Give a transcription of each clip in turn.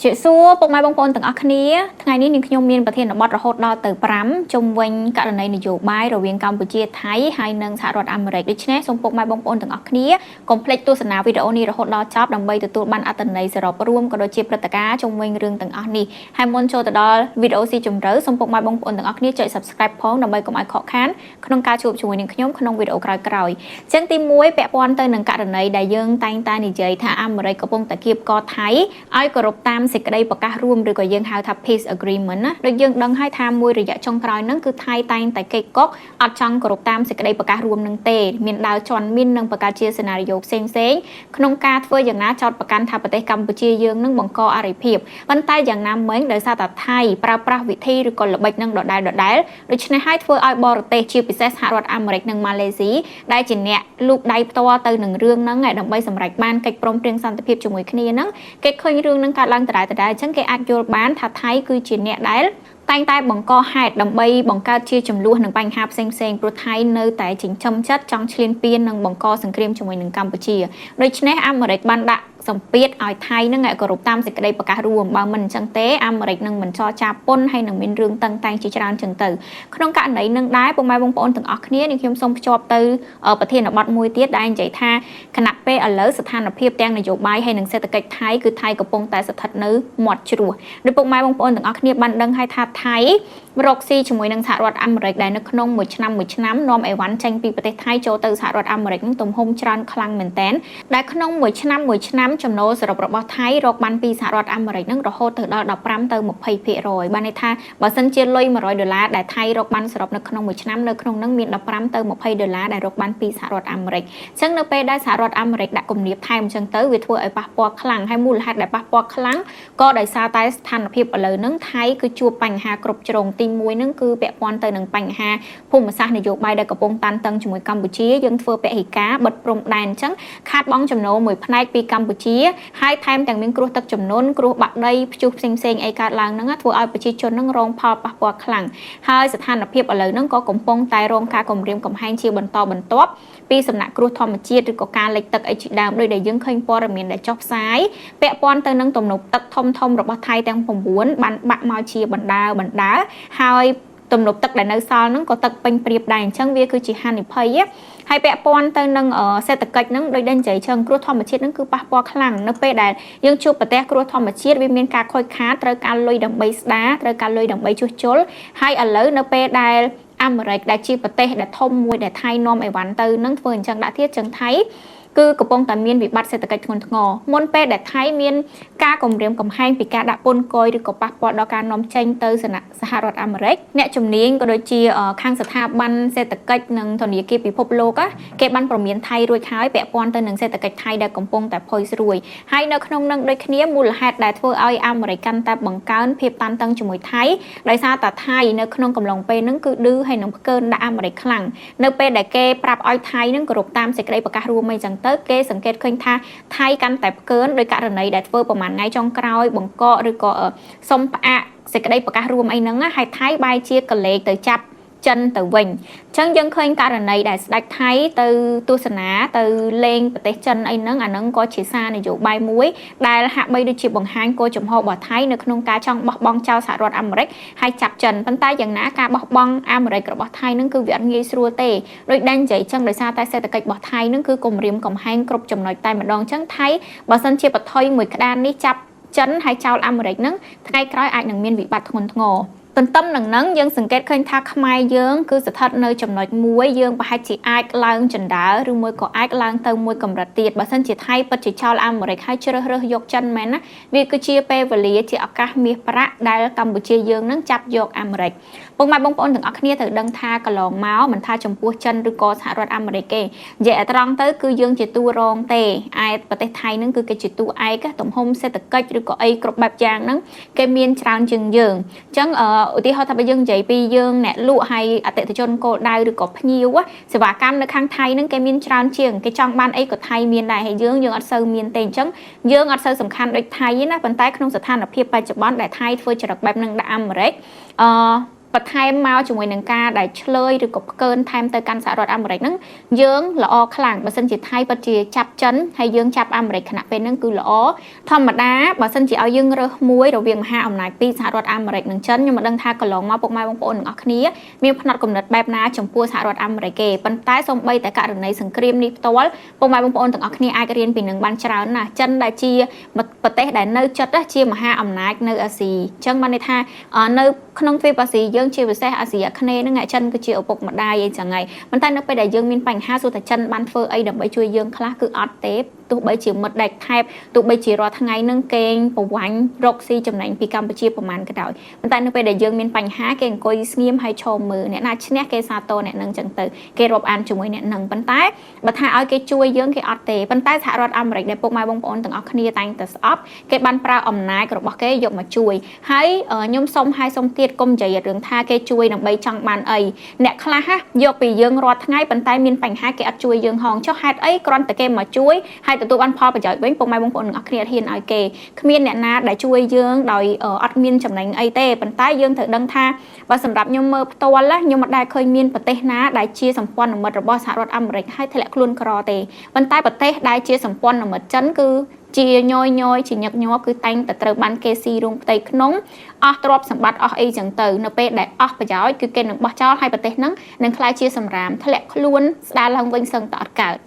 ជាសួរពុកម៉ែបងប្អូនទាំងអស់គ្នាថ្ងៃនេះនាងខ្ញុំមានប្រធានបទរហូតដល់ទៅ5ជុំវិញករណីនយោបាយរវាងកម្ពុជាថៃហើយនិងសហរដ្ឋអាមេរិកដូច្នេះសូមពុកម៉ែបងប្អូនទាំងអស់គ្នាកុំភ្លេចទស្សនាវីដេអូនេះរហូតដល់ចប់ដើម្បីទទួលបានអត្ថន័យសរុបរួមក៏ដូចជាព្រឹត្តិការណ៍ជុំវិញរឿងទាំងអស់នេះហើយមុនចូលទៅដល់វីដេអូស៊ីជម្រៅសូមពុកម៉ែបងប្អូនទាំងអស់គ្នាចុច Subscribe ផងដើម្បីកុំឲ្យខកខានក្នុងការជួបជាមួយនឹងខ្ញុំក្នុងវីដេអូក្រោយៗអញ្ចឹងទី1ពាក់ព័ន្ធទៅនឹងករណីដែលយើងតែងតែនិយាយថាអាមេរិកកំពុងតែគៀបកថៃឲ្យគោរពតាមសេចក្តីប្រកាសរួមឬក៏យើងហៅថា Peace Agreement ណាដូចយើងដឹងហើយថាមួយរយៈចុងក្រោយហ្នឹងគឺថៃតែងតែកេកកុកអត់ចង់គោរពតាមសេចក្តីប្រកាសរួមនឹងទេមានដើរជន់មីននិងប្រកាសជាសេណារីយ៉ូផ្សេងៗក្នុងការធ្វើយ៉ាងណាចោទប្រកាន់ថាប្រទេសកម្ពុជាយើងនឹងបង្កអរិភាពប៉ុន្តែយ៉ាងណាមិញដោយសារតែថៃប្រើប្រាស់វិធីឬក៏ល្បិចនឹងដដែលដូច្នេះហើយធ្វើឲ្យបរទេសជាពិសេសសហរដ្ឋអាមេរិកនិងម៉ាឡេស៊ីដែលជាអ្នកលូកដៃផ្ទាល់ទៅនឹងរឿងហ្នឹងដើម្បីសម្រេចបានកិច្ចព្រមព្រៀងសន្តិភាពជាមួយគ្នាហ្នឹងគេឃើញរឿងហ្នឹងកើតឡើងដដែលអញ្ចឹងគេអាចយល់បានថាថៃគឺជាអ្នកដែលតែងតែបង្កហេតុដើម្បីបង្កើតជាចំនួននឹងបញ្ហាផ្សេងព្រោះថៃនៅតែចិញ្ចឹមចិត្តចង់ឈ្លានពាននិងបង្កសង្គ្រាមជាមួយនឹងកម្ពុជាដូច្នេះអាមេរិកបានដាក់សម្ពាធឲ្យថៃនឹងគោរពតាមសេចក្តីប្រកាសរួមបើមិនអញ្ចឹងទេអាមេរិកនឹងមិនចរចាពន្ធហើយនឹងមានរឿងតឹងតែងជាច្រើនអញ្ចឹងទៅក្នុងករណីនឹងដែរពុកម៉ែបងប្អូនទាំងអស់គ្នានេះខ្ញុំសូមភ្ជាប់ទៅប្រធានបទមួយទៀតដែលនិយាយថាគណៈពេលឥឡូវស្ថានភាពទាំងនយោបាយហើយនិងសេដ្ឋកិច្ចថៃគឺថៃកំពុងតែស្ថិតនៅមាត់ជ្រោះដោយពុកម៉ែបងប្អូនទាំងអស់គ្នាបានដឹងហើយថាថៃរកស៊ីជាមួយនឹងសហរដ្ឋអាមេរិកដែលនៅក្នុងមួយឆ្នាំនាំអីវ៉ាន់ចេញពីប្រទេសថៃចូលទៅសហរដ្ឋអាមេរិកនឹងទំហំច្រើនខ្លាំងមែនទែនដែលក្នុងមួយឆ្នាំចំណូលសរុបរបស់ថៃរកបានពីសហរដ្ឋអាមេរិកនឹងរហូតទៅដល់15ទៅ20%បានន័យថាបើសិនជាលុយ$100ដែលថៃរកបានសរុបនៅក្នុងមួយឆ្នាំនៅក្នុងនឹងមាន15ទៅ$20ដែលរកបានពីសហរដ្ឋអាមេរិកអញ្ចឹងនៅពេលដែលសហរដ្ឋអាមេរិកដាក់គំនាបថែមអញ្ចឹងទៅវាធ្វើឲ្យប៉ះពាល់ខ្លាំងហើយមូលហេតុដែលប៉ះពាល់ខ្លាំងក៏ដោយសារតែស្ថានភាពឥឡូវហ្នឹងថៃគឺជួបបញ្ហាគ្រប់ជ្រុងទី1ហ្នឹងគឺពាក់ព័ន្ធទៅនឹងបញ្ហាភូមិសាស្ត្រនយោបាយដែលកំពុងតានតឹងជាមួយកម្ពុជាយើងធ្វើពហិកាបិទព្រំដែនអញ្ចឹងខាតបង់ចំណូលមួយផ្នែកពីកម្ពុជាហើយថែមទាំងមានគ្រោះទឹកជំនន់គ្រោះបាក់ដីព្យុះផ្សេងអីកើតឡើងហ្នឹងធ្វើឲ្យប្រជាជនហ្នឹងរងផលប៉ះពាល់ខ្លាំងហើយស្ថានភាពឥឡូវហ្នឹងក៏កំពុងតែរងការគំរាមកំហែងជាបន្តបន្ទាប់ពីសំណាក់គ្រោះធម្មជាតិឬក៏ការលិចទឹកអីជាដើមដោយដែលយើងឃើញព័ត៌មានដែលចុះផ្សាយពាក់ព័ន្ធទៅនឹងទំនប់ទឹកធំរបស់ថៃទាំង9បានបាក់មកជាបណ្ដាហើយទំនប់ទឹកដែលនៅសល់ហ្នឹងក៏ទឹកពេញព្រៀបដែរអញ្ចឹងវាគឺជាហានិភ័យហើយពាក់ព័ន្ធទៅនឹងសេដ្ឋកិច្ចហ្នឹងដោយដែលនិយាយគ្រោះធម្មជាតិហ្នឹងគឺប៉ះពាល់ខ្លាំងនៅពេលដែលយើងជួបប្រទះគ្រោះធម្មជាតិវាមានការខូចខាតត្រូវការលុយដើម្បីស្ដារត្រូវការលុយដើម្បីជួសជុលហើយឥឡូវនៅពេលដែលអាមេរិកដែលជាប្រទេសដែលធំមួយដែលថៃនាំអីវ៉ាន់ទៅនឹងធ្វើអញ្ចឹងដាក់ទៀតចឹងថៃគឺកំពុងតែមានវិបត្តិសេដ្ឋកិច្ចធ្ងន់ធ្ងរមុនពេលដែលថៃមានការគំរាមកំហែងពីការដាក់ពន្ធគយឬក៏ប៉ះពាល់ដល់ការនាំចេញទៅសហរដ្ឋអាមេរិកអ្នកជំនាញក៏ដូចជាខាងស្ថាប័នសេដ្ឋកិច្ចនិងធនាគារពិភពលោកគេបានប្រមានថៃរួចហើយពាក់ព័ន្ធទៅនឹងសេដ្ឋកិច្ចថៃដែលកំពុងតែផុយស្រួយហើយនៅក្នុងនឹងដូចគ្នាមូលហេតុដែលធ្វើឲ្យអាមេរិកកាន់តែបង្កើនភាពតានតឹងជាមួយថៃដោយសារតែថៃនៅក្នុងកំឡុងពេលហ្នឹងគឺឌឺហើយនឹងផ្កើនដាក់អាមេរិកខ្លាំងនៅពេលដែលគេប្រាប់ឲ្យថៃនឹងគោរពតាមសេចក្តីប្រកាសរួមអីចឹងគេសង្កេតឃើញថាថៃកាន់តែផ្កើនដោយករណីដែលធ្វើប្រហែលថ្ងៃចុងក្រោយបង្កកឬក៏សុំផ្អាកសេចក្តីប្រកាសរួមអីហ្នឹងហើយថៃបែរជាកលេសទៅចាប់ចិនទៅវិញអញ្ចឹងយើងឃើញករណីដែលស្ដេចថៃទៅទស្សនាទៅលេងប្រទេសចិនអីហ្នឹងអាហ្នឹងក៏ជាសារនយោបាយមួយដែលហាក់បីដូចជាបង្ហាញគោលចំហរបស់ថៃនៅក្នុងការចង់បោះបង់ចោលសហរដ្ឋអាមេរិកហើយចាប់ចិនប៉ុន្តែយ៉ាងណាការបោះបង់អាមេរិករបស់ថៃហ្នឹងគឺវាអត់ងាយស្រួលទេដោយដែលនិយាយចឹងដោយសារតែសេដ្ឋកិច្ចរបស់ថៃហ្នឹងគឺគំរាមកំហែងគ្រប់ចំណុចតែម្ដងអញ្ចឹងថៃបើសិនជាបថុយមួយក្តារនេះចាប់ចិនហើយចោលអាមេរិកហ្នឹងថ្ងៃក្រោយអាចនឹងមានវិបត្តិធ្ងន់ធ្ងរទន្ទឹមនឹងហ្នឹងយើងសង្កេតឃើញថាខ្មែរយើងគឺស្ថិតនៅចំណុចមួយយើងប្រហែលជាអាចឡើងចណ្ដើឬមួយក៏អាចឡើងទៅមួយកម្រិតទៀតបើសិនជាថៃពិតជាចោលអាមេរិកហើយជ្រើសរើសយកចិនមែនណាវាគឺជាពេលវេលាជាឱកាសមាសប្រាក់ដែលកម្ពុជាយើងនឹងចាប់យកអាមេរិកពុកម៉ែបងប្អូនទាំងអស់គ្នាត្រូវដឹងថាកន្លងមកមិនថាចំពោះចិនឬក៏សហរដ្ឋអាមេរិកទេនិយាយឲ្យត្រង់ទៅគឺយើងជាតួរងទេឯប្រទេសថៃហ្នឹងគឺគេជាតួឯកទំហំសេដ្ឋកិច្ចឬក៏អីគ្រប់បែបយ៉ាងហ្នឹងគេមានច្រើនជាងយើងអញ្ចឹងឧទាហរណ៍ថាបើយើងនិយាយពីយើងអ្នកលក់ហើយអតិថិជនគោលដៅឬក៏ភ្ញៀវសេវាកម្មនៅខាងថៃហ្នឹងគេមានច្រើនជាងគេចង់បានអីក៏ថៃមានដែរហើយយើងអត់សូវមានទេអញ្ចឹងយើងអត់សូវសំខាន់ដូចថៃទេណាប៉ុន្តែក្នុងស្ថានភាពបច្ចុប្បន្នដែលថៃធ្វើចរិតបែបហ្នឹងដាក់អាមេរិក បន្ថែមមកជាមួយនឹងការដែលឆ្លើយឬក៏ផ្កើនថែមទៅកាន់សហរដ្ឋអាមេរិកហ្នឹងយើងល្អខ្លាំងបើសិនជាថៃពិតជាចាប់ចិនហើយយើងចាប់អាមេរិកខណៈពេលហ្នឹងគឺល្អធម្មតាបើសិនជាឲ្យយើងរើសមួយរវាងមហាអំណាចពីរសហរដ្ឋអាមេរិកនិងចិនខ្ញុំមិនដឹងថាកន្លងមកពុកម៉ែបងប្អូនទាំងអស់គ្នាមានផ្នត់គំនិតបែបណាចំពោះសហរដ្ឋអាមេរិកទេប៉ុន្តែសូម្បីតែករណីសង្គ្រាមនេះផ្ទាល់ពុកម៉ែបងប្អូនទាំងអស់គ្នាអាចរៀនពីនឹងបានច្រើនណាស់ចិនដែលជាប្រទេសដែលនៅជិតជាមហាអំណាចនៅអាស៊ីអញ្ចឹងបានន័យថានៅក្នុងទ្វីបអាស៊ីយើងជាពិសេសអាស៊ីអាគ្នេយ៍ហ្នឹងចិនគឺជាឪពុកម្ដាយអីចឹងហើយប៉ុន្តែនៅពេលដែលយើងមានបញ្ហាសួរថាចិនបានធ្វើអីដើម្បីជួយយើងខ្លះគឺអត់ទេទោះបីជាមិត្តដែលថែបទោះបីជារាល់ថ្ងៃហ្នឹងគេប្រវាញ់រកស៊ីចំណេញពីកម្ពុជាប្រហែលក៏ដោយប៉ុន្តែនៅពេលដែលយើងមានបញ្ហាគេអង្គុយស្ងៀមហើយឈរមើលអ្នកណាឈ្នះគេសាទរអ្នកហ្នឹងចឹងទៅគេរាប់អានជាមួយអ្នកហ្នឹងប៉ុន្តែបើថាឲ្យគេជួយយើងគេអត់ទេប៉ុន្តែសហរដ្ឋអាមេរិកដែលពុកម៉ែបងប្អូនទាំងអស់គ្នាតែងតែស្អប់គេបានប្រើអំណាចរបស់គេយកមកជួយហើយខ្ញុំសុំហើយសុំទៀតកុំនិយាយរឿងថាគេជួយដើម្បីចង់បានអីអ្នកខ្លះយកពីយើងរាល់ថ្ងៃប៉ុន្តែមានបញ្ហាគេអត់ជួយយើងហងចុះហេតុអីគ្រាន់តែគេមកជួយហើយទទួលបានផលប្រយោជន៍វិញពុកម៉ែបងប្អូនទាំងអស់គ្នាហ៊ានឲ្យគេគ្មានអ្នកណាដែលជួយយើងដោយអត់មានចំណេញអីទេប៉ុន្តែយើងត្រូវដឹងថាបើសម្រាប់ខ្ញុំមើលផ្ទាល់ខ្ញុំមិនដែលឃើញមានប្រទេសណាដែលជាសម្ព័ន្ធមិត្តរបស់សហរដ្ឋអាមេរិកហើយធ្លាក់ខ្លួនក្រទេប៉ុន្តែប្រទេសដែលជាសម្ព័ន្ធមិត្តចិនគឺជាញយជាញឹកញាប់គឺតែងតែត្រូវបានគេស៊ីរោងផ្ទៃក្នុងអស់ទ្រព្យសម្បត្តិអស់អីចឹងទៅនៅពេលដែលអស់ប្រយោជន៍គឺគេនឹងបោះចោលហើយប្រទេសហ្នឹងនឹងក្លាយជាសម្រាមធ្លាក់ខ្លួនស្ដារឡើងវិញសឹងតែអត់កើត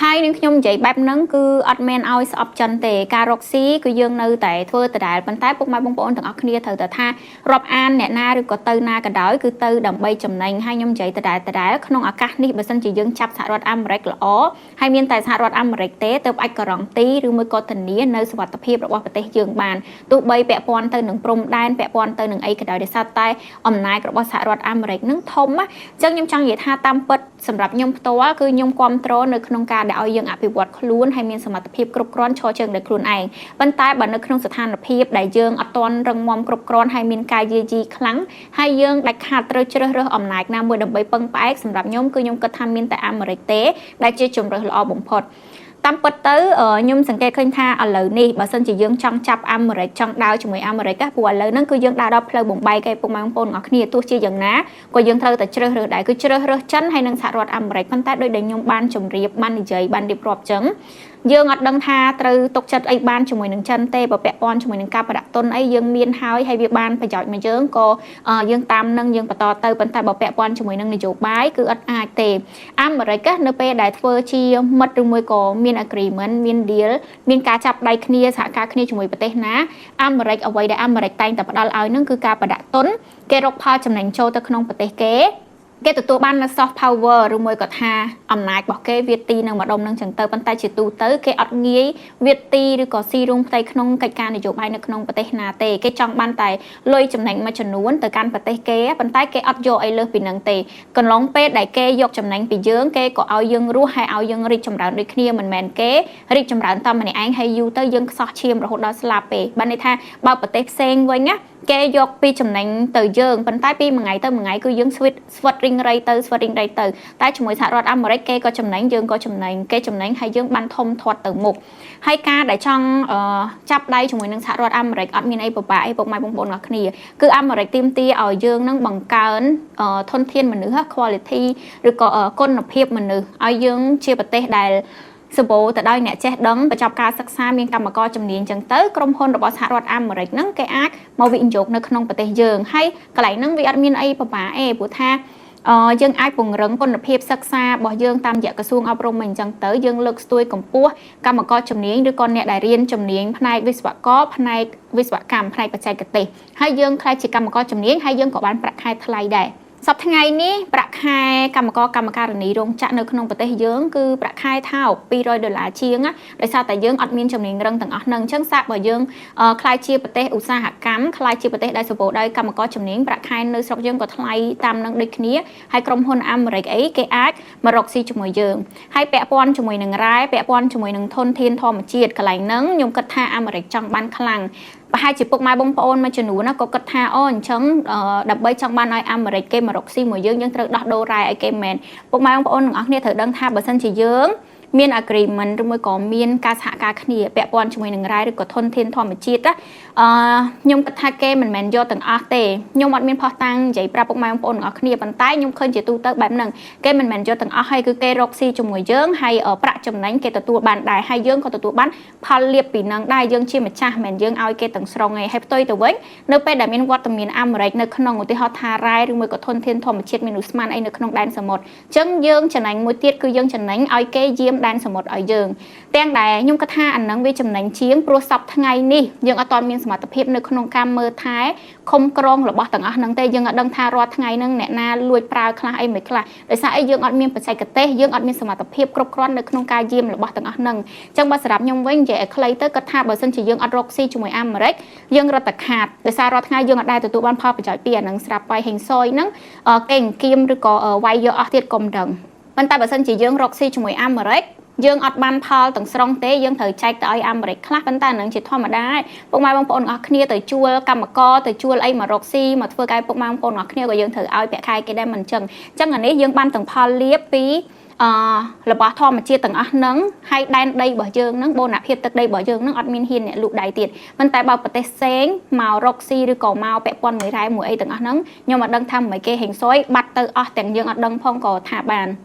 ហើយនឹងខ្ញុំនិយាយបែបហ្នឹងគឺអត់មែនឲ្យស្អប់ចិនទេការរកស៊ីគឺយើងនៅតែធ្វើដដែលប៉ុន្តែពុកម៉ែបងប្អូនទាំងអស់គ្នាត្រូវតែថារាប់អានអ្នកណាឬក៏ទៅណាក៏ដោយគឺទៅដើម្បីចំណេញហើយខ្ញុំនិយាយដដែលក្នុងឱកាសនេះបើសិនជាយើងចាប់សហរដ្ឋអាមេរិកល្អហើយមានតែសហរដ្ឋអាមេរិកទេទើបអាចការ៉ង់ទីឬមួយក៏ធានានៅសុវត្ថិភាពរបស់ប្រទេសយើងបានទោះបីពាក់ព័ន្ធទៅនឹងព្រំដែនពាក់ព័ន្ធទៅនឹងអីក៏ដោយដោយសារតែអំណាចរបស់សហរដ្ឋអាមេរិកនឹងធំអញ្ចឹងខ្ញុំចង់និយាយថាតាមពិតសម្រាប់ខ្ញុំផ្ទាល់គឺខ្ញុំគ្រប់គ្រងនៅក្នុងការដែលឲ្យយើងអភិវឌ្ឍខ្លួនហើយមានសមត្ថភាពគ្រប់គ្រាន់ឈរជើងដោយខ្លួនឯងប៉ុន្តែបើនៅក្នុងស្ថានភាពដែលយើងអត់ទាន់រឹងមាំគ្រប់គ្រាន់ហើយមានការយាយីខ្លាំងហើយយើងដាច់ខាតត្រូវជ្រើសរើសអំណាចណាមួយដើម្បីពឹងផ្អែកសម្រាប់ខ្ញុំគឺខ្ញុំគិតថាមានតែអាមេរិកទេដែលជាជម្រើសល្អបំផុតតាមពិតទៅខ្ញុំសង្កេតឃើញថាឥឡូវនេះបើសិនជាយើងចង់ចាប់អាមេរិកចង់ដើរជាមួយអាមេរិកព្រោះឥឡូវហ្នឹងគឺយើងដើរដល់ផ្លូវបំបែកឯពុកម៉ែបងប្អូនទាំងអស់គ្នាទោះជាយ៉ាងណាក៏យើងត្រូវតែជ្រើសរើសដែរគឺជ្រើសរើសចិនហើយនិងសហរដ្ឋអាមេរិកប៉ុន្តែដោយដែលខ្ញុំបានជម្រាបបាននិយាយបានរៀបរាប់ចឹងយើងអត់ដឹងថាត្រូវទុកចិត្តអីបានជាមួយនឹងចិនទេបើពាក់ព័ន្ធជាមួយនឹងការប្រដាក់ទុនអីយើងមានហើយវាបានប្រយោជន៍មកយើងក៏យើងតាមនឹងយើងបន្តទៅប៉ុន្តែបើពាក់ព័ន្ធជាមួយនឹងនយោបាយគឺអត់អាចទេអាមេរិកនៅពេលដែលធ្វើជាមិត្តឬមួយក៏មាន agreement មាន deal មានការចាប់ដៃគ្នាសហការគ្នាជាមួយប្រទេសណាអាមេរិកអ្វីដែលអាមេរិកតែងតែផ្ដល់ឲ្យនឹងគឺការប្រដាក់ទុនគេរកផលចំណេញចូលទៅក្នុងប្រទេសគេទទួលបាននៅ soft power ឬមួយក៏ថាអំណាចរបស់គេវាទីនៅម្ដុំនឹងចឹងទៅប៉ុន្តែជាទូទៅគេអត់ងាយវាទីឬក៏ស៊ីរោងផ្ទៃក្នុងកិច្ចការនយោបាយនៅក្នុងប្រទេសណាទេគេចង់បានតែលុយចំណេញមួយចំនួនទៅកាន់ប្រទេសគេប៉ុន្តែគេអត់យកអីលើសពីនឹងទេកន្លងពេលដែលគេយកចំណេញពីយើងគេក៏ឲ្យយើងរស់ហើយឲ្យយើងរីកចម្រើនដូចគ្នាមិនមែនគេរីកចម្រើនតែម្នាក់ឯងហើយយូរទៅយើងខ្សោះឈាមរហូតដល់ស្លាប់ទេបានន័យថាបើប្រទេសផ្សេងវិញណាគេយកពីចំណេញទៅយើងប៉ុន្តែពីមួយថ្ងៃទៅមួយថ្ងៃគឺយើងស្វិតរីងរៃទៅតែជាមួយសហរដ្ឋអាមេរិកគេក៏ចំណេញយើងក៏ចំណេញគេចំណេញហើយយើងបានធំធាត់ទៅមុខហើយការដែលចង់ចាប់ដៃជាមួយនឹងសហរដ្ឋអាមេរិកអត់មានអីពិបាកអីពុកម៉ែបងប្អូនទាំងគ្នាគឺអាមេរិកទាមទារឲ្យយើងនឹងបង្កើនធនធានមនុស្ស quality ឬក៏គុណភាពមនុស្សឲ្យយើងជាប្រទេសដែលសម្បូរទៅដោយអ្នកចេះដឹងបញ្ចប់ការសិក្សាមានកម្មករជំនាញចឹងទៅក្រុមហ៊ុនរបស់សហរដ្ឋអាមេរិកហ្នឹងគេអាចមកវិនិយោគនៅក្នុងប្រទេសយើងហើយកន្លែងហ្នឹងវាអត់មានអីពិបាកទេព្រោះថាយើងអាចពង្រឹងគុណភាពសិក្សារបស់យើងតាមរយៈក្រសួងអប់រំអញ្ចឹងទៅយើងលើកស្ទួយកម្ពស់កម្មករជំនាញឬក៏អ្នកដែលរៀនជំនាញផ្នែកវិស្វករផ្នែកវិស្វកម្មផ្នែកបច្ចេកទេសហើយយើងខ្លាចជាកម្មករជំនាញហើយយើងក៏បានប្រាក់ខែថ្លៃដែរសប្តាហ៍ថ្ងៃនេះប្រាក់ខែកម្មការិនីរោងចក្រនៅក្នុងប្រទេសយើងគឺប្រាក់ខែថោក$200ជាងដោយសារតែយើងអត់មានជំនាញរឹងទាំងអស់ហ្នឹងអញ្ចឹងសាកបើយើងខ្លាយជាប្រទេសឧស្សាហកម្មខ្លាយជាប្រទេសដែលសម្បូរដោយកម្មករជំនាញប្រាក់ខែនៅស្រុកយើងក៏ថ្លៃតាមនឹងដូចគ្នាហើយក្រុមហ៊ុនអាមេរិកអីគេអាចមករកស៊ីជាមួយយើងហើយពាក់ព័ន្ធជាមួយនឹងរ៉ែពាក់ព័ន្ធជាមួយនឹងធនធានធម្មជាតិកន្លែងហ្នឹងខ្ញុំគិតថាអាមេរិកចង់បានខ្លាំងប្រហែលជាពុកម៉ែបងប្អូនមួយចំនួនណាក៏គិតថាអូអញ្ចឹងដើម្បីចង់បានឲ្យអាមេរិកគេមករកស៊ីមួយយើងត្រូវដោះដូររ៉ែឲ្យគេមែនពុកម៉ែបងប្អូនទាំងអស់គ្នាត្រូវដឹងថាបើសិនជាយើង មាន agreement ឬមួយក៏មានការសហការគ្នាពាក់ព័ន្ធជាមួយនឹងរ៉ែឬក៏ធនធានធម្មជាតិណាខ្ញុំគិតថាគេមិនមែនយកទាំងអស់ទេខ្ញុំអត់មានផុសតាំងនិយាយប្រាប់ពុកម៉ែបងប្អូនទាំងអស់គ្នាប៉ុន្តែខ្ញុំឃើញជាទូទៅបែបហ្នឹងគេមិនមែនយកទាំងអស់ហើយគឺគេរកស៊ីជាមួយយើងហើយប្រាក់ចំណេញគេទទួលបានដែរហើយយើងក៏ទទួលបានផលលាភពីនឹងដែរយើងជាម្ចាស់មិនយើងឲ្យគេទាំងស្រុងឯងហើយផ្ទុយទៅវិញនៅពេលដែលមានវត្តមានអាមេរិកនៅក្នុងឧទាហរណ៍ថារ៉ែឬមួយក៏ធនធានធម្មជាតិមានឧស្ម័នអីនៅក្នុងដែនសមុទ្រអញ្ចឹងយើងចំណេញមួយទៀតគឺយើងចំណេញឲ្យគេយាមដែនសមុទ្រឲ្យយើងទាំងដែលខ្ញុំគិតថាអានឹងវាចំណេញជាងព្រោះសពថ្ងៃនេះយើងអត់ទាន់មានសមត្ថភាពនៅក្នុងការមើលថែឃុំក្រងរបស់ទាំងអស់ហ្នឹងទេយើងអត់ដឹងថារាល់ថ្ងៃហ្នឹងអ្នកណាលួចប្រើខ្លះអីមិនខ្លះដោយសារអីយើងអត់មានបច្ចេកទេសយើងអត់មានសមត្ថភាពគ្រប់គ្រាន់នៅក្នុងការយាមរបស់ទាំងអស់ហ្នឹងអញ្ចឹងបើសម្រាប់ខ្ញុំវិញនិយាយឲ្យខ្លីទៅគាត់ថាបើសិនជាយើងអត់រកស៊ីជាមួយអាមេរិកយើងរត់តែខាតដោយសាររាល់ថ្ងៃយើងអត់ដែលទទួលបានផលប្រយោជន៍ពីអានឹងស្រាប់បាយហេងសយហ្នឹងគេអង្គាមឬក៏វាយយកអស់ទៀតកុំដឹងប៉ុន្តែបើសិនជាយើងរកស៊ីជាមួយអាមេរិកយើងអត់បានផលទាំងស្រុងទេយើងត្រូវចែកទៅឲ្យអាមេរិកខ្លះប៉ុន្តែនឹងជាធម្មតាហើយពុកម៉ែបងប្អូនទាំងអស់គ្នាទៅជួលកម្មករទៅជួលអីមករកស៊ីមកធ្វើការពុកម៉ែបងប្អូនទាំងអស់គ្នាក៏យើងត្រូវឲ្យប្រាក់ខែគេដែរមិនអញ្ចឹងអានេះយើងបានទាំងផលលាភពីរបស់ធម្មជាតិទាំងអស់ហ្នឹងហើយដែនដីរបស់យើងហ្នឹងបូរណភាពទឹកដីរបស់យើងហ្នឹងអត់មានហ៊ានអ្នកលក់ដៃទៀតប៉ុន្តែបើប្រទេសផ្សេងមករកស៊ីឬក៏មកពាក់ព័ន្ធមួយរ៉ែមួយអីទាំងអស់ហ្នឹងខ្ញុំអត់ដឹងថាមិនគេហេងសុយបាត់ទៅអស់ទាំងយើងអត់ដឹងផងក៏ថាបាន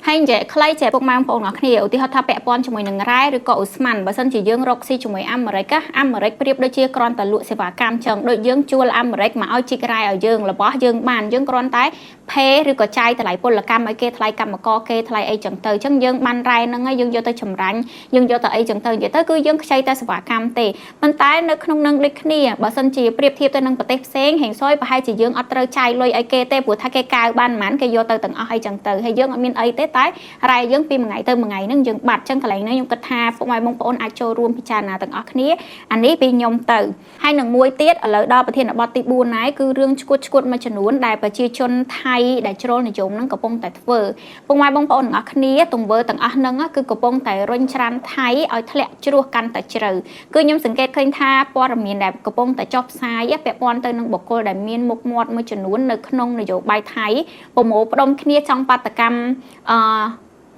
ហើយនិយាយខ្លីចេះពុកម៉ែបងប្អូនទាំងគ្នាឧទាហរណ៍ថាពាក់ព័ន្ធជាមួយនឹងរ៉ែឬក៏ឧស្ម័នបើសិនជាយើងរកស៊ីជាមួយអាមេរិកអាមេរិកប្រៀបដូចជាគ្រាន់តែលក់សេវាកម្មចឹងដូចយើងជួលអាមេរិកមកឲ្យជីករ៉ែឲ្យយើងរបស់យើងបានយើងគ្រាន់តែផេឬក៏ចាយថ្លៃពលកម្មឲ្យគេថ្លៃកម្មករគេថ្លៃអីចឹងទៅចឹងយើងបានរ៉ែហ្នឹងហើយយើងយកទៅចម្រាញ់យើងយកទៅអីចឹងទៅនិយាយទៅគឺយើងខ្ចីតែសេវាកម្មទេប៉ុន្តែនៅក្នុងនឹងដូចគ្នាបើសិនជាប្រៀបធៀបទៅនឹងប្រទេសផ្សេងហេងសុយប្រហែលជាយើងអត់ត្រូវចាយលុយឲ្យគេទេព្រោះថាគេកៅបានប៉ុន្មានគេយកទៅទាំងអស់អីចឹងទៅហើយយើងអត់មានអីទេតែរ៉ែយើងពីមួយថ្ងៃទៅមួយថ្ងៃហ្នឹងយើងបាត់ចឹងកន្លែងហ្នឹងខ្ញុំគិតថាពុកម៉ែបងប្អូនអាចចូលរួមពិចារណាទាំងអស់គ្នាអានេះពីខ្ញុំទៅហើយនឹងមួយទៀតឥឡូវដល់ប្រធានបទទី4ហើយគឺរឿងឈួតមួយចំនួនដែលប្រជាជនថៃដែលជ្រុលនិយមហ្នឹងកំពុងតែធ្វើពុកម៉ែបងប្អូនទាំងអស់គ្នាទង្វើទាំងអស់ហ្នឹងគឺកំពុងតែរុញច្រានថៃឲ្យធ្លាក់ជ្រោះកាន់តែជ្រៅគឺខ្ញុំសង្កេតឃើញថាព័ត៌មានដែលកំពុងតែចុះផ្សាយពាក់ព័ន្ធទៅនឹងបុគ្គលដែលមានមុខមាត់មួយចំនួននៅក្នុងនយោបាយថៃប្រមូលផ្ដុំគ្នាចង់បាតកម្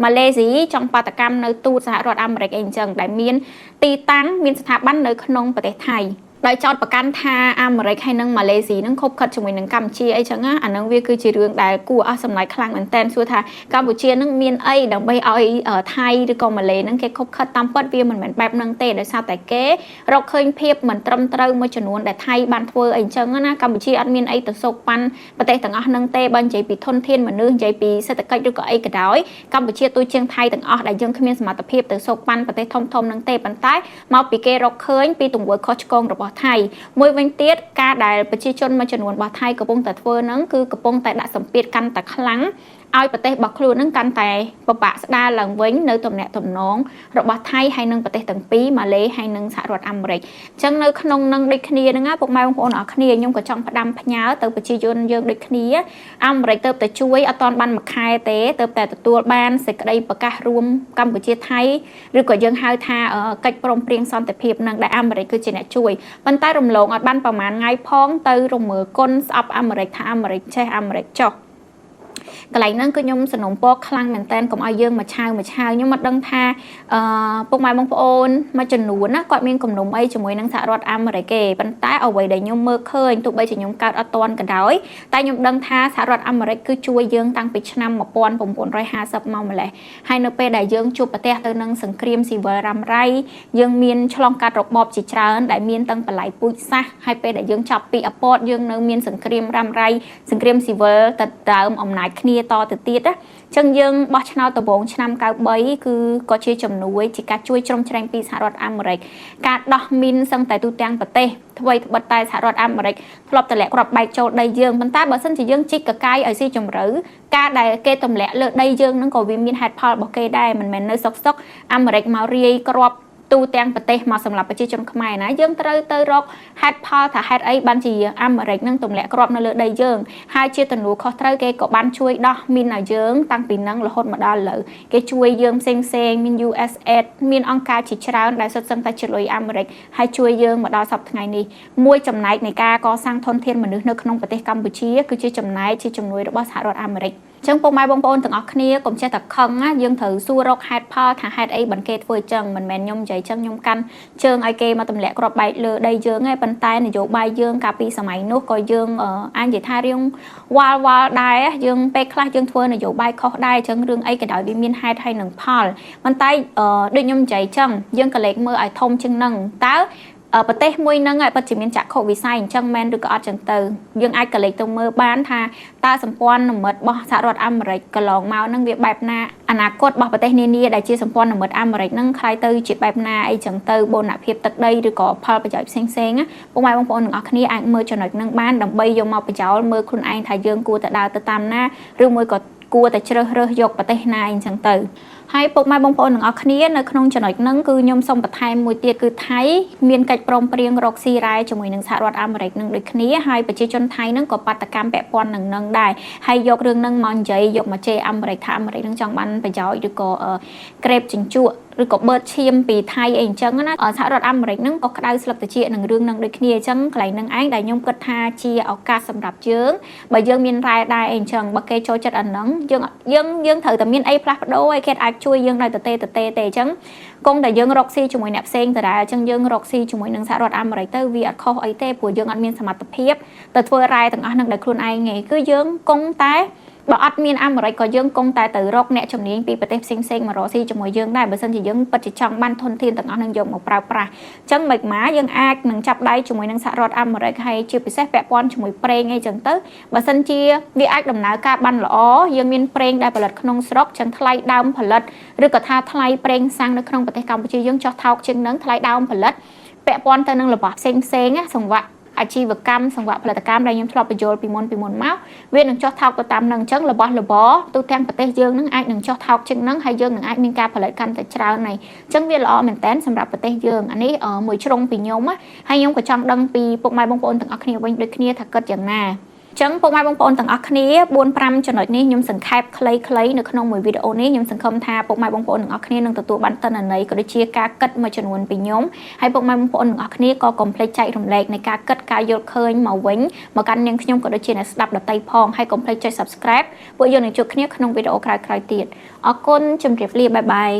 មម៉ាឡេស៊ីចង់បាតកម្មនៅទូតសហរដ្ឋអាមេរិកអីអញ្ចឹងដែលមានទីតាំងមានស្ថាប័ននៅក្នុងប្រទេសថៃដោយចោទប្រកាន់ថាអាមេរិកហើយនិងម៉ាឡេស៊ីនឹងខົບខិតជាមួយនឹងកម្ពុជាអីចឹងអានឹងវាគឺជារឿងដែលគួរអស់សម្ដែងខ្លាំងមែនតើសួរថាកម្ពុជានឹងមានអីដើម្បីឲ្យថៃឬក៏ម៉ាឡេនឹងគេខົບខិតតាមពិតវាមិនមែនបែបហ្នឹងទេដោយសារតែគេរកឃើញភាពមិនត្រឹមត្រូវមួយចំនួនដែលថៃបានធ្វើអីចឹងណាកម្ពុជាអត់មានអីទៅសោកប៉ាន់ប្រទេសទាំងអស់ហ្នឹងទេបើនិយាយពីធនធានមនុស្សនិយាយពីសេដ្ឋកិច្ចឬក៏អីក៏ដោយកម្ពុជាទូជាងថៃទាំងអស់ដែលយើងគ្មានសមត្ថភាពទៅសោកប៉ាន់ប្រទេសធំៗហ្នឹងទេប៉ុន្តែមកពីគេរកឃើញពីទង្វើខុសឆ្គងរបស់ថៃមួយវិញទៀតការដែលប្រជាជនមួយចំនួនរបស់ថៃកំពុងតែធ្វើហ្នឹងគឺកំពុងតែដាក់សម្ពាធកាន់តែខ្លាំងឲ្យប្រទេសរបស់ខ្លួននឹងកាន់តែពិបាកស្ដារឡើងវិញនៅទំនាក់ទំនងរបស់ថៃហើយនិងប្រទេសទាំងពីរម៉ាឡេហើយនិងសហរដ្ឋអាមេរិកអញ្ចឹងនៅក្នុងនឹងដូចគ្នាហ្នឹងពុកម៉ែបងប្អូនអរគ្នាខ្ញុំក៏ចង់ផ្ដាំផ្ញើទៅប្រជាជនយើងដូចគ្នាអាមេរិកទៅតែជួយអត់តាន់បានមួយខែទេទៅតែទទួលបានសេចក្តីប្រកាសរួមកម្ពុជាថៃឬក៏យើងហៅថាកិច្ចព្រមព្រៀងសន្តិភាពនឹងដែលអាមេរិកគឺជាអ្នកជួយប៉ុន្តែរំលងអត់បានប្រហែលថ្ងៃផងទៅរមើគុណស្អប់អាមេរិកថាអាមេរិកចេះអាមេរិកចុះកន្លែងហ្នឹងគឺខ្ញុំសនំពរខ្លាំងមែនតើកុំឲ្យយើងមកឆាវខ្ញុំអត់ដឹងថាពុកម៉ែបងប្អូនមួយចំនួនណាគាត់មានគំនុំអីជាមួយនឹងសហរដ្ឋអាមេរិកទេប៉ុន្តែអ្វីដែលខ្ញុំមើលឃើញទោះបីជាខ្ញុំកើតអត់ទាន់ក៏ដោយតែខ្ញុំដឹងថាសហរដ្ឋអាមេរិកគឺជួយយើងតាំងពីឆ្នាំ1950មកម្លេះហើយនៅពេលដែលយើងជួបប្រទះទៅនឹងសង្គ្រាមស៊ីវិលរ៉ាំរ៉ៃយើងមានឆ្លងកាត់របបជាច្រើនដែលមានទាំងបល័យពូជសាសន៍ហើយពេលដែលយើងចាប់ពីអពតយើងនៅមានសង្គ្រាមរ៉ាំរ៉ៃសង្គ្រាមស៊ីវិលទៅដើមអំណាចគ្នាតទៅទៀតណាអញ្ចឹងយើងបោះឆ្នោតដំបូងឆ្នាំ93គឺក៏ជាជំនួយជាការជួយជ្រោមជ្រែងពីសហរដ្ឋអាមេរិកការដោះមីនសឹងតែទូទាំងប្រទេសអ្វីត្បិតតែសហរដ្ឋអាមេរិកធ្លាប់ទម្លាក់គ្រាប់បែកចូលដីយើងប៉ុន្តែបើសិនជាយើងជីកកកាយឲ្យស៊ីជម្រៅការដែលគេទម្លាក់លើដីយើងនឹងក៏វាមានហេតុផលរបស់គេដែរមិនមែននៅសុកអាមេរិកមករាយគ្រាប់ទូទាំងប្រទេសមកសម្រាប់ប្រជាជនខ្មែរណាយើងត្រូវទៅរកហេតុផលថាហេតុអីបានជាអាមេរិកនឹងទម្លាក់គ្រាប់នៅលើដីយើងហើយជាទំនួលខុសត្រូវគេក៏បានជួយដោះមីនឲ្យយើងតាំងពីនឹងរហូតមកដល់ឥឡូវគេជួយយើងផ្សេងមាន USAID មានអង្គការជាច្រើនដែលសុទ្ធសឹងតែជាលុយអាមេរិកហើយជួយយើងមកដល់សប្តាហ៍ថ្ងៃនេះមួយចំណែកនៃការកសាងធនធានមនុស្សនៅក្នុងប្រទេសកម្ពុជាគឺជាចំណែកជាជំនួយរបស់សហរដ្ឋអាមេរិក ចឹងពុកម៉ែបងប្អូនទាំងអស់គ្នាកុំចេះតែខឹងណាយើងត្រូវសួររកហេតុផលថាហេតុអីបានគេធ្វើចឹងមិនមែនខ្ញុំនិយាយចឹងខ្ញុំកាន់ជើងឲ្យគេមកទម្លាក់គ្រាប់បែកលើដីយើងឯងប៉ុន្តែនយោបាយយើងកាលពីសម័យនោះក៏យើងអាចនិយាយថារៀងវល់ដែរយើងពេលខ្លះយើងធ្វើនយោបាយខុសដែរចឹងរឿងអីក៏ដោយវាមានហេតុហើយនឹងផលប៉ុន្តែដូចខ្ញុំនិយាយចឹងយើងក៏លេខមើលឲ្យធំជាងនឹងតើប្រទេសមួយហ្នឹងឯងពិតជាមានចក្ខុវិស័យអញ្ចឹងមែនឬក៏អត់ចឹងទៅយើងអាចកលេចទៅមើលបានថាតើសម្ព័ន្ធមិត្តរបស់សហរដ្ឋអាមេរិកកន្លងមកហ្នឹងវាបែបណាអនាគតរបស់ប្រទេសនានាដែលជាសម្ព័ន្ធមិត្តអាមេរិកហ្នឹងខ្ល้ายទៅជាបែបណាអីចឹងទៅបូរណភាពទឹកដីឬក៏ផលប្រយោជន៍ផ្សេងណាពុកម៉ែបងប្អូនទាំងអស់គ្នាអាចមើលចំណុចហ្នឹងបានដើម្បីយកមកបញ្ចូលមើលខ្លួនឯងថាយើងគួរតែដើរទៅតាមណាឬមួយក៏គួរតែជ្រើសរើសយកប្រទេសណាអីចឹងទៅហើយពុកម៉ែបងប្អូនទាំងអស់គ្នានៅក្នុងចំណុចហ្នឹងគឺខ្ញុំសូមបន្ថែមមួយទៀតគឺថៃមានកិច្ចព្រមព្រៀងរកស៊ីរ៉ែជាមួយនឹងសហរដ្ឋអាមេរិកនឹងដូចគ្នាហើយប្រជាជនថៃហ្នឹងក៏បាតកម្មពាក់ព័ន្ធនឹងដែរហើយយករឿងហ្នឹងមកនិយាយយកមកជេរអាមេរិកថាអាមេរិកហ្នឹងចង់បានប្រយោជន៍ឬក៏ក្រេបជញ្ជក់ឬក៏បឺតឈាមពីថៃអីអញ្ចឹងណាសហរដ្ឋអាមេរិកហ្នឹងក៏ក្តៅស្លឹកត្រចៀកនឹងរឿងហ្នឹងដូចគ្នាអញ្ចឹងកន្លែងហ្នឹងឯងដែលខ្ញុំគិតថាជាឱកាសសម្រាប់យើងបើយើងមានរ៉ែដែរអីអញ្ចឹងបើគេចូលចិត្តអាហ្នឹងយើងត្រូវតែមានអីផ្លាស់ប្ដូរឲ្យគេអាចជួយយើងដោយទេអញ្ចឹងគង់តែយើងរកស៊ីជាមួយអ្នកផ្សេងតារាអញ្ចឹងយើងរកស៊ីជាមួយនឹងសហរដ្ឋអាមេរិកទៅវាអត់ខុសអីទេព្រោះយើងអត់មានសមត្ថភាពទៅធ្វើរ៉ែទាំងអស់ហ្នឹងដោយខ្លួនឯងទេគឺយើងគង់តែបើអត់មានអាមេរិកក៏យើងគង់តែទៅរកអ្នកជំនាញពីប្រទេសផ្សេងមករកស៊ីជាមួយយើងដែរបើមិនជាយើងពិតជាចង់បានធនធានទាំងអស់នឹងយកមកប្រើប្រាស់អញ្ចឹងមិនម៉ាយើងអាចនឹងចាប់ដៃជាមួយនឹងសហរដ្ឋអាមេរិកហើយជាពិសេសពាក់ព័ន្ធជាមួយប្រេងអីចឹងទៅបើមិនជាវាអាចដំណើរការបានល្អយើងមានប្រេងដែលផលិតក្នុងស្រុកចឹងថ្លៃដើមផលិតឬក៏ថាថ្លៃប្រេងសាំងនៅក្នុងប្រទេសកម្ពុជាយើងចោះថោកជាងនឹងថ្លៃដើមផលិតពាក់ព័ន្ធទៅនឹងរបស់ផ្សេងណាសង្វាក់អាជីវកម្មសង្វាក់ផលិតកម្មដែលខ្ញុំធ្លាប់បញ្យល់ពីមុនមកវានឹងចោះថោកទៅតាមនឹងអញ្ចឹងរបស់របរទូទាំងប្រទេសយើងនឹងអាចនឹងចោះថោកជាងនឹងហើយយើងនឹងអាចមានការផលិតកាន់តែច្រើនហើយអញ្ចឹងវាល្អមែនតើសម្រាប់ប្រទេសយើងអានេះមួយជ្រុងពីខ្ញុំហើយខ្ញុំក៏ចង់ដឹងពីពុកម៉ែបងប្អូនទាំងអស់គ្នាវិញដូចគ្នាថាគិតយ៉ាងណាចឹងពុកម៉ែបងប្អូនទាំងអស់គ្នា 4-5 ចំណុចនេះខ្ញុំសង្ខេបខ្លីៗនៅក្នុងមួយវីដេអូនេះខ្ញុំសង្ឃឹមថាពុកម៉ែបងប្អូនទាំងអស់គ្នានឹងទទួលបានទិន្នន័យក៏ដូចជាការគិតមួយចំនួនពីខ្ញុំហើយពុកម៉ែបងប្អូនទាំងអស់គ្នាក៏កុំភ្លេចចែករំលែកនៃការគិតការយល់ឃើញមកវិញមកកាន់នាងខ្ញុំក៏ដូចជាអ្នកស្ដាប់ដទៃផងហើយកុំភ្លេចចុច Subscribe ពួកយើងនឹងជួបគ្នាក្នុងវីដេអូក្រោយៗទៀតអរគុណជម្រាបលាបាយ